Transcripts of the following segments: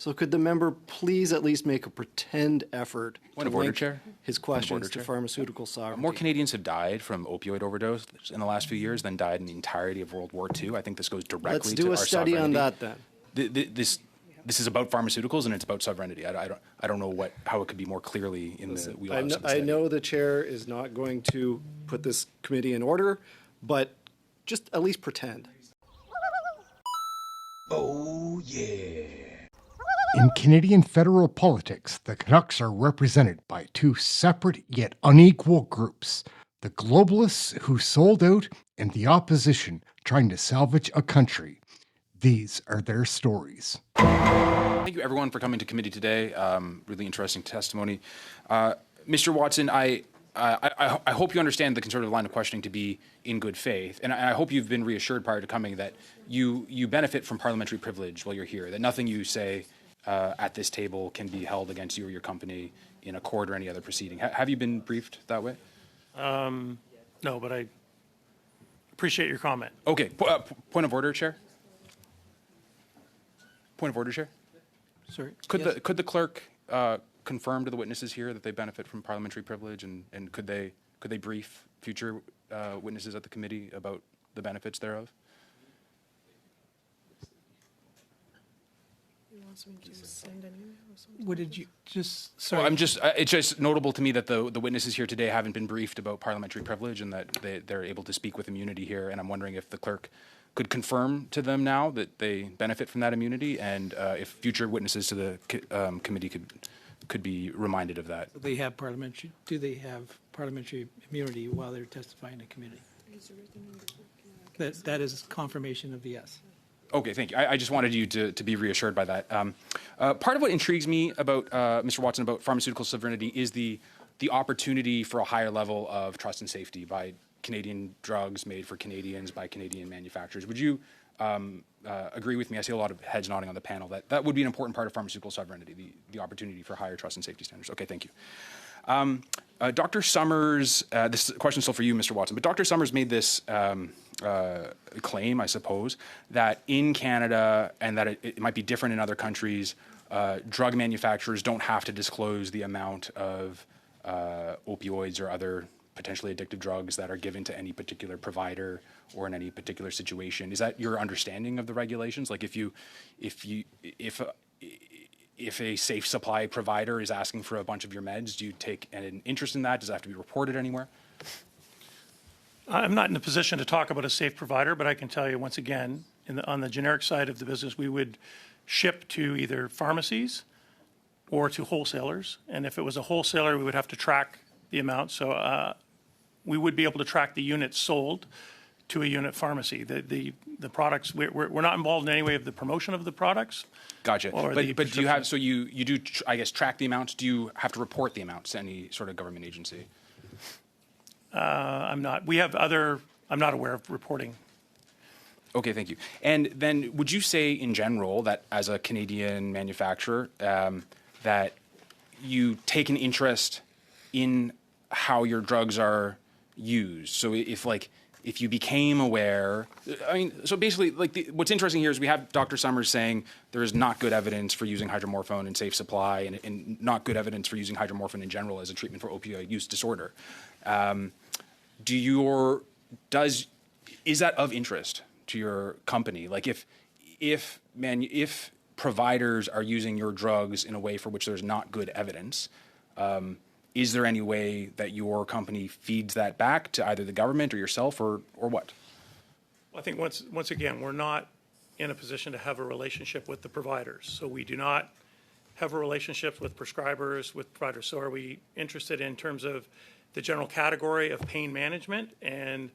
So could the member please at least make a pretend effort Point to of order, link Chair. his Point of order, questions to Chair. pharmaceutical sovereignty? More Canadians have died from opioid overdose in the last few years than died in the entirety of World War II. I think this goes directly Let's to do our a study on sovereignty. that then. This is about pharmaceuticals and it's about sovereignty. I don't know how it could be more clearly in the wheelhouse of the I study. know the chair is not going to put this committee in order, but just at least pretend. Oh, yeah. In Canadian federal politics, the Canucks are represented by two separate yet unequal groups: the globalists who sold out and the opposition trying to salvage a country. These are their stories. Thank you, everyone, for coming to committee today. Really interesting testimony. Mr. Watson, I hope you understand the conservative line of questioning to be in good faith, and I hope you've been reassured prior to coming that you benefit from parliamentary privilege while you're here, that nothing you say at this table can be held against you or your company in a court or any other proceeding. Have you been briefed that way? No, but I appreciate your comment. Okay. Point of order, Chair. Point of order, Chair. Sorry. Could the clerk confirm to the witnesses here that they benefit from parliamentary privilege, and could they brief future witnesses at the committee about the benefits thereof? What did you just? So Sorry. it's just notable to me that the witnesses here today haven't been briefed about parliamentary privilege and that they're able to speak with immunity here. And I'm wondering if the clerk could confirm to them now that they benefit from that immunity, and if future witnesses to the committee could be reminded of that. They have parliamentary. Do they have parliamentary immunity while they're testifying in committee? That is confirmation of the yes. Okay, thank you. I just wanted you to be reassured by that. Part of what intrigues me about Mr. Watson about pharmaceutical sovereignty is the opportunity for a higher level of trust and safety by Canadian drugs made for Canadians by Canadian manufacturers. Would you agree with me? I see a lot of heads nodding on the panel that would be an important part of pharmaceutical sovereignty, the opportunity for higher trust and safety standards. Okay, thank you. Dr. Summers, this question is still for you, Mr. Watson, but Dr. Summers made this claim, I suppose, that in Canada, and that it might be different in other countries, drug manufacturers don't have to disclose the amount of opioids or other potentially addictive drugs that are given to any particular provider or in any particular situation. Is that your understanding of the regulations? Like if a safe supply provider is asking for a bunch of your meds, do you take an interest in that? Does that have to be reported anywhere? I'm not in a position to talk about a safe provider, but I can tell you once again, on the generic side of the business, we would ship to either pharmacies or to wholesalers. And if it was a wholesaler, we would have to track the amount. So we would be able to track the units sold to a unit pharmacy. The products, we're not involved in any way of the promotion of the products. Gotcha. But do you have, so you do, I guess, track the amounts? Do you have to report the amounts to any sort of government agency? I'm not. I'm not aware of reporting. Okay, thank you. And then would you say in general that as a Canadian manufacturer that you take an interest in how your drugs are used? So if you became aware, so basically, what's interesting here is we have Dr. Summers saying there is not good evidence for using hydromorphone in safe supply and not good evidence for using hydromorphone in general as a treatment for opioid use disorder. Is that of interest to your company? Like if providers are using your drugs in a way for which there's not good evidence, is there any way that your company feeds that back to either the government or yourself or what? Well, I think once again, we're not in a position to have a relationship with the providers. So we do not have a relationship with prescribers, with providers. So are we interested in terms of the general category of pain management and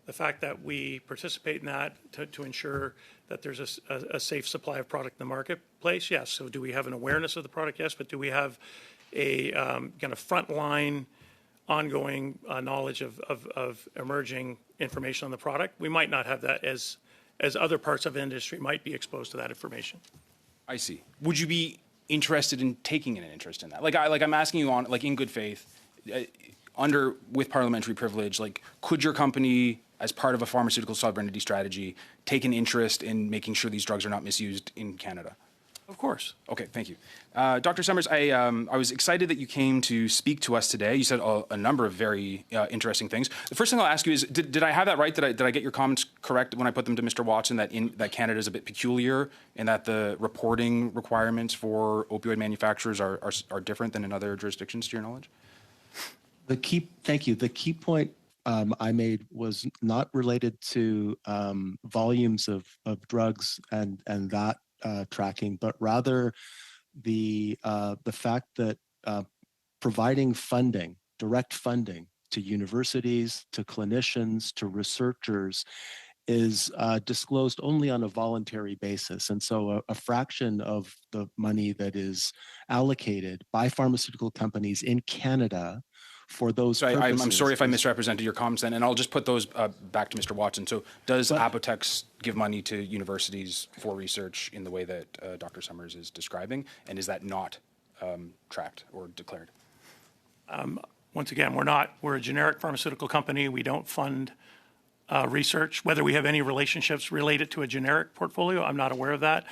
the fact that we participate in that to ensure that there's a safe supply of product in the marketplace? Yes. So do we have an awareness of the product? Yes. But do we have a kind of frontline, ongoing knowledge of emerging information on the product? We might not have that as other parts of the industry might be exposed to that information. I see. Would you be interested in taking an interest in that? I'm asking you on in good faith, with parliamentary privilege, could your company, as part of a pharmaceutical sovereignty strategy, take an interest in making sure these drugs are not misused in Canada? Of course. Okay, thank you. Dr. Summers, I was excited that you came to speak to us today. You said a number of very interesting things. The first thing I'll ask you is, did I have that right? Did I get your comments correct when I put them to Mr. Watson, that Canada is a bit peculiar and that the reporting requirements for opioid manufacturers are different than in other jurisdictions, to your knowledge? Thank you. The key point I made was not related to volumes of drugs and that tracking, but rather the fact that providing funding, direct funding to universities, to clinicians, to researchers is disclosed only on a voluntary basis. And so a fraction of the money that is allocated by pharmaceutical companies in Canada for those So purposes. I'm sorry if I misrepresented your comments then, and I'll just put those back to Mr. Watson. So does Apotex give money to universities for research in the way that Dr. Summers is describing, and is that not tracked or declared? Once again, we're a generic pharmaceutical company. We don't fund research. Whether we have any relationships related to a generic portfolio, I'm not aware of that,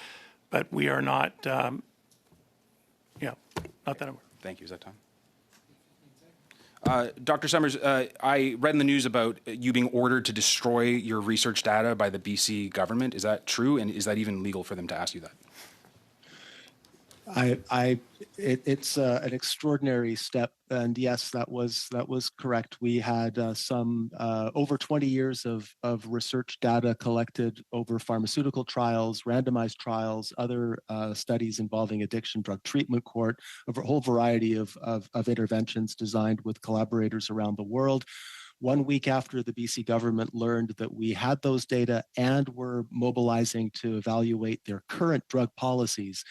but we are not, not that I'm aware. Thank you. Is that time? Dr. Summers, I read in the news about you being ordered to destroy your research data by the BC government. Is that true? And is that even legal for them to ask you that? It's an extraordinary step, and yes, that was correct. We had some over 20 years of research data collected over pharmaceutical trials, randomized trials, other studies involving addiction drug treatment court, a whole variety of interventions designed with collaborators around the world. 1 week after the BC government learned that we had those data and were mobilizing to evaluate their current drug policies,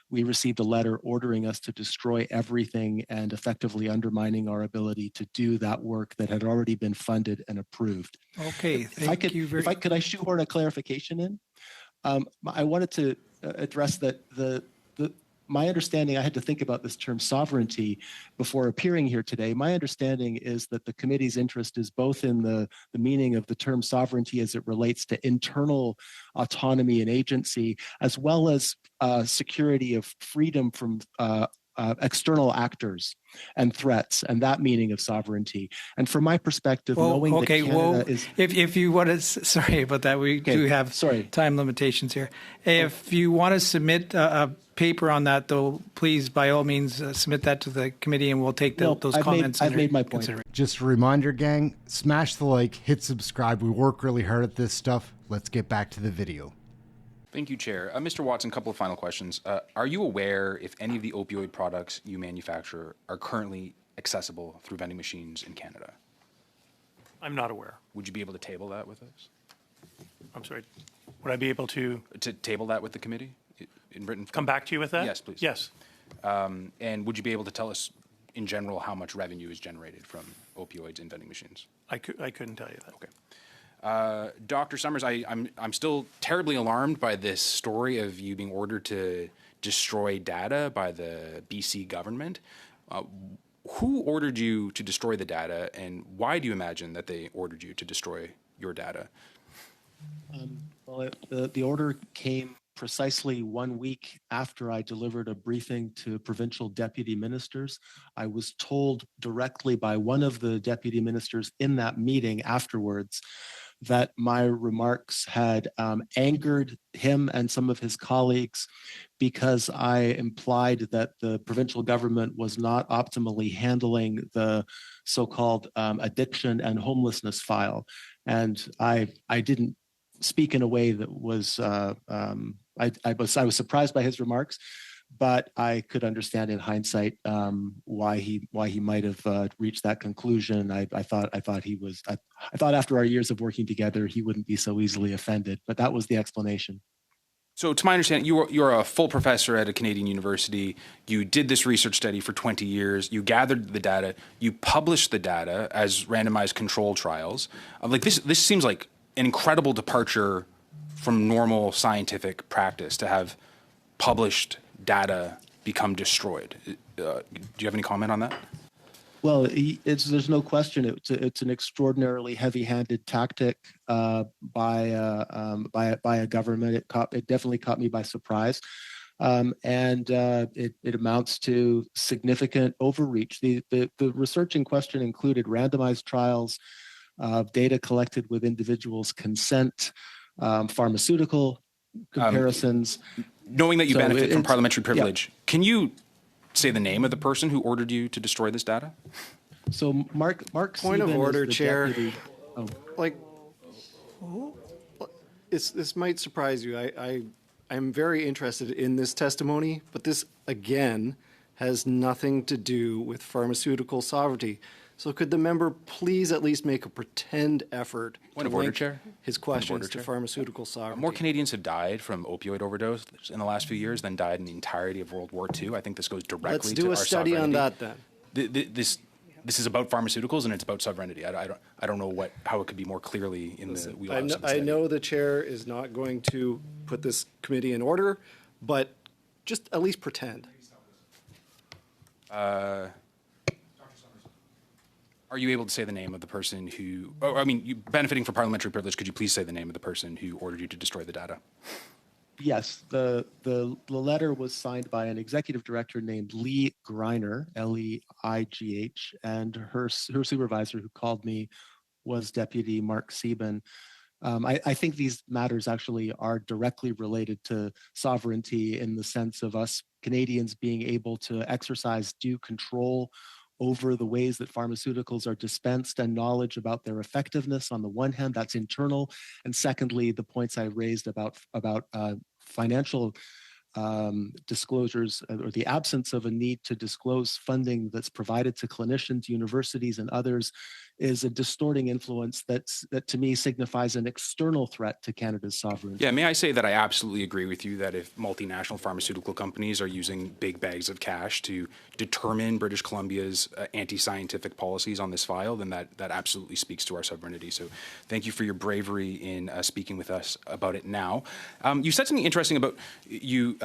we received a letter ordering us to destroy everything and effectively undermining our ability to do that work that had already been funded and approved. Okay, thank you very much. Could I shoehorn a clarification in? I wanted to address that my understanding, I had to think about this term sovereignty before appearing here today. My understanding is that the committee's interest is both in the meaning of the term sovereignty as it relates to internal autonomy and agency, as well as security of freedom from external actors and threats, and that meaning of sovereignty. And from my perspective, knowing that Canada is... If you want to, sorry about that, we do have time limitations here. If you want to submit a paper on that, though, please, by all means, submit that to the committee, and we'll take those comments. I've made my point. Just a reminder, gang, smash the like, hit subscribe. We work really hard at this stuff. Let's get back to the video. Thank you, Chair. Mr. Watson, a couple of final questions. Are you aware if any of the opioid products you manufacture are currently accessible through vending machines in Canada? I'm not aware. Would you be able to table that with us? I'm sorry. Would I be able to table that with the committee in written form? come back to you with that? Yes, please. Yes. And would you be able to tell us, in general, how much revenue is generated from opioids in vending machines? I couldn't tell you that. Okay. Dr. Summers, I'm still terribly alarmed by this story of you being ordered to destroy data by the BC government. Who ordered you to destroy the data, and why do you imagine that they ordered you to destroy your data? The order came precisely 1 week after I delivered a briefing to provincial deputy ministers. I was told directly by one of the deputy ministers in that meeting afterwards that my remarks had angered him and some of his colleagues because I implied that the provincial government was not optimally handling the so-called addiction and homelessness file. And I didn't speak in a way that was, I was surprised by his remarks, but I could understand in hindsight why he might have reached that conclusion. I thought after our years of working together, he wouldn't be so easily offended. But that was the explanation. So, to my understanding, you're a full professor at a Canadian university. You did this research study for 20 years. You gathered the data. You published the data as randomized control trials. This seems like an incredible departure from normal scientific practice to have published data become destroyed. Do you have any comment on that? Well, there's no question. It's an extraordinarily heavy-handed tactic by a government. It definitely caught me by surprise. It amounts to significant overreach. The research in question included randomized trials, data collected with individuals' consent, pharmaceutical comparisons. Knowing that you So benefit from it's- parliamentary yeah. privilege, can you say the name of the person who ordered you to destroy this data? So Mark Point of Sieben is order, the Chair. deputy- oh. Like, this might surprise you. I'm very interested in this testimony, but this, again, has nothing to do with pharmaceutical sovereignty. So could the member please at least make a pretend effort Point to of order, link Chair. his Point of order, questions to Chair. pharmaceutical sovereignty? More Canadians have died from opioid overdose in the last few years than died in the entirety of World War II. I think this goes directly Let's to do our a study on sovereignty. that then. This is about pharmaceuticals and it's about sovereignty. I don't know how it could be more clearly in the wheelhouse of the I study. know the chair is not going to put this committee in order, but just at least pretend. Are you able to say the name of the person who? Oh, I mean, you benefiting from parliamentary privilege. Could you please say the name of the person who ordered you to destroy the data? Yes, the letter was signed by an executive director named Lee Greiner, Leigh, and her supervisor who called me was Deputy Mark Sieben. I think these matters actually are directly related to sovereignty in the sense of us Canadians being able to exercise due control over the ways that pharmaceuticals are dispensed and knowledge about their effectiveness. On the one hand, that's internal, and secondly, the points I raised about financial disclosures or the absence of a need to disclose funding that's provided to clinicians, universities, and others is a distorting influence that to me signifies an external threat to Canada's sovereignty. Yeah, may I say that I absolutely agree with you that if multinational pharmaceutical companies are using big bags of cash to determine British Columbia's anti-scientific policies on this file, then that absolutely speaks to our sovereignty. So thank you for your bravery in speaking with us about it now. You said something interesting about you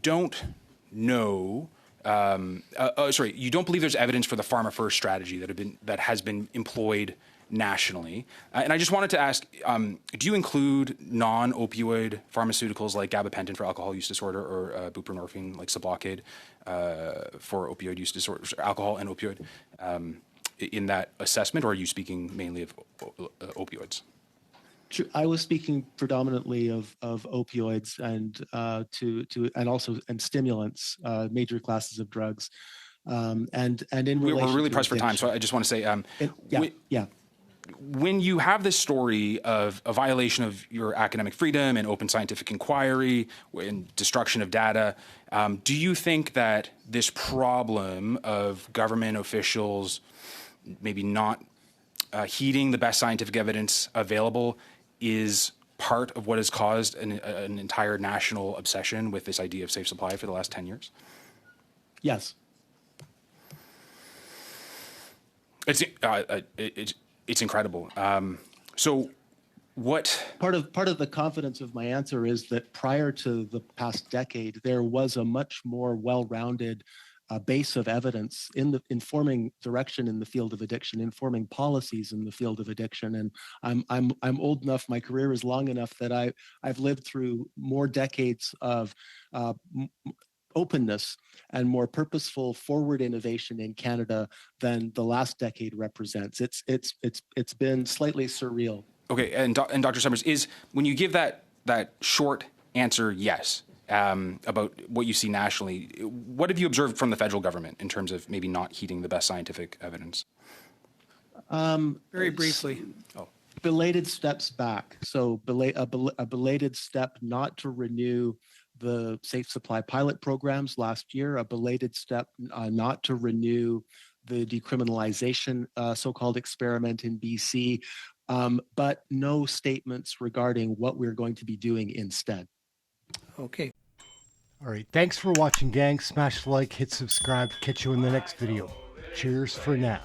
don't know. You don't believe there's evidence for the Pharma First strategy that has been employed nationally. And I just wanted to ask, do you include non-opioid pharmaceuticals like gabapentin for alcohol use disorder or buprenorphine like Sublocade for opioid use disorder, alcohol and opioid, in that assessment, or are you speaking mainly of opioids? I was speaking predominantly of opioids and also stimulants, major classes of drugs, and in relation we're really to pressed for time, addiction. so I just want to say, Yeah. When you have this story of a violation of your academic freedom and open scientific inquiry and destruction of data, do you think that this problem of government officials maybe not heeding the best scientific evidence available is part of what has caused an entire national obsession with this idea of safe supply for the last 10 years? Yes. It's incredible. So what... Part of the confidence of my answer is that prior to the past decade, there was a much more well-rounded base of evidence informing direction in the field of addiction, informing policies in the field of addiction. And I'm old enough, my career is long enough that I've lived through more decades of openness and more purposeful forward innovation in Canada than the last decade represents. It's been slightly surreal. Okay, and Dr. Summers, is when you give that short answer, yes, about what you see nationally, what have you observed from the federal government in terms of maybe not heeding the best scientific evidence? Very briefly. Belated steps back. So a belated step not to renew the safe supply pilot programs last year, a belated step not to renew the decriminalization so-called experiment in BC, but no statements regarding what we're going to be doing instead. Okay. All right. Thanks for watching, gang. Smash the like, hit subscribe. Catch you in the next video. Cheers for now.